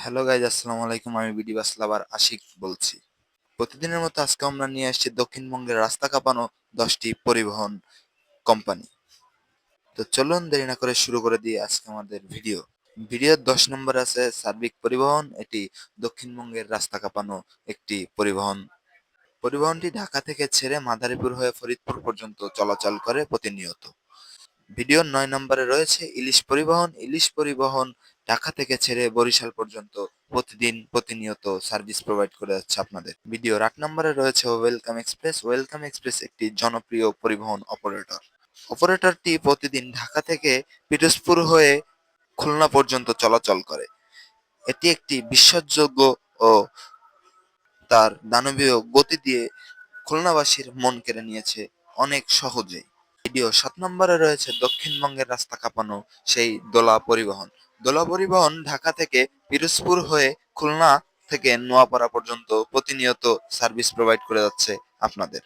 Hello guys, আসসালামু আলাইকুম। আমি বিডি বাস লাভার আশিক বলছি। প্রতিদিনের মতো আজকে আমরা নিয়ে আসছি দক্ষিণবঙ্গের রাস্তা কাঁপানো 10টি পরিবহন কোম্পানি। তো চলুন দেরি না করে শুরু করে দিয়ে আজকে আমাদের ভিডিওর 10 নম্বরে আছে সার্বিক পরিবহন। এটি দক্ষিণবঙ্গের রাস্তা কাঁপানো একটি পরিবহনটি ঢাকা থেকে ছেড়ে মাদারীপুর হয়ে ফরিদপুর পর্যন্ত চলাচল করে প্রতিনিয়ত। ভিডিওর 9 নম্বরে রয়েছে ইলিশ পরিবহন। ইলিশ পরিবহন ঢাকা থেকে ছেড়ে বরিশাল পর্যন্ত প্রতিনিয়ত সার্ভিস প্রোভাইড করে যাচ্ছে আপনাদের। ভিডিওর 8 নম্বরে রয়েছে ওয়েলকাম এক্সপ্রেস। ওয়েলকাম এক্সপ্রেস একটি জনপ্রিয় পরিবহন অপারেটর। অপারেটরটি প্রতিদিন ঢাকা থেকে পিরোজপুর হয়ে খুলনা পর্যন্ত চলাচল করে। এটি একটি বিশ্বাসযোগ্য ও তার দানবীয় গতি দিয়ে খুলনাবাসীর মন কেড়ে নিয়েছে অনেক সহজেই। ভিডিও 7 নম্বরে রয়েছে দক্ষিণবঙ্গের রাস্তা কাঁপানো সেই দোলা পরিবহন। দোলা পরিবহন ঢাকা থেকে পিরোজপুর হয়ে খুলনা থেকে নোয়াপাড়া পর্যন্ত প্রতিনিয়ত সার্ভিস প্রোভাইড করে যাচ্ছে আপনাদের।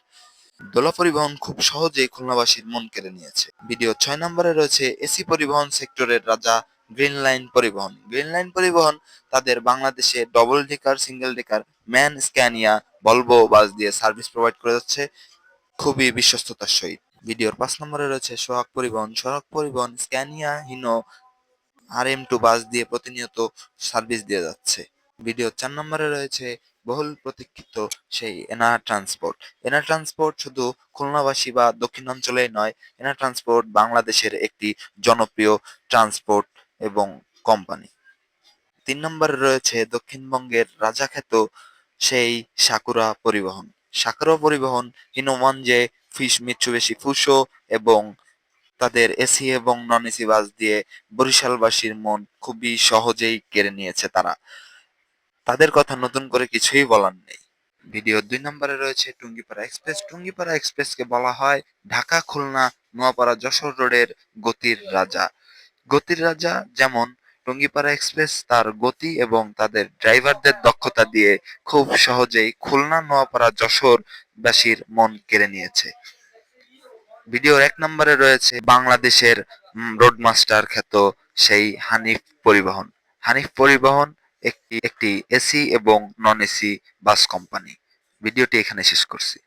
দোলা পরিবহন খুব সহজেই খুলনাবাসীর মন কেড়ে নিয়েছে। ভিডিও 6 নম্বরে রয়েছে এসি পরিবহন সেক্টরের রাজা গ্রিন লাইন পরিবহন। গ্রিন লাইন পরিবহন তাদের বাংলাদেশে double decker, single decker, man, Scania, Volvo bus দিয়ে সার্ভিস প্রোভাইড করে যাচ্ছে খুবই বিশ্বস্ততার সহিত। ভিডিওর 5 নম্বরে রয়েছে সোহাগ পরিবহন। সোহাগ পরিবহন স্ক্যানিয়া, হিনো, RM2 বাস দিয়ে প্রতিনিয়ত সার্ভিস দিয়ে যাচ্ছে। ভিডিওর 4 নম্বরে রয়েছে বহুল প্রতীক্ষিত সেই এনার ট্রান্সপোর্ট। এনার ট্রান্সপোর্ট শুধু খুলনাবাসী বা দক্ষিণাঞ্চলেই নয়, এনার ট্রান্সপোর্ট বাংলাদেশের একটি জনপ্রিয় ট্রান্সপোর্ট এবং কোম্পানি। 3 নম্বরে রয়েছে দক্ষিণবঙ্গের রাজাখ্যাত সেই সাকুরা পরিবহন। সাকুরা পরিবহন হীনমন্যে মিৎসুবিশি ফুসো এবং তাদের এসি এবং নন এসি বাস দিয়ে বরিশালবাসীর মন খুবই সহজেই কেড়ে নিয়েছে তারা। তাদের কথা নতুন করে কিছুই বলার নেই। ভিডিওর 2 নম্বরে রয়েছে টুঙ্গিপাড়া এক্সপ্রেস। টুঙ্গিপাড়া এক্সপ্রেসকে বলা হয় ঢাকা, খুলনা, নোয়াপাড়া, যশোর রোডের গতির রাজা। গতির রাজা যেমন টুঙ্গিপাড়া এক্সপ্রেস তার গতি এবং তাদের ড্রাইভারদের দক্ষতা দিয়ে খুব সহজেই খুলনা, নোয়াপাড়া, যশোর বাসীর মন কেড়ে নিয়েছে। ভিডিওর 1 নম্বরে রয়েছে বাংলাদেশের রোডমাস্টার খ্যাত সেই হানিফ পরিবহন। হানিফ পরিবহন একটি এসি এবং নন এসি বাস কোম্পানি। ভিডিওটি এখানে শেষ করছি।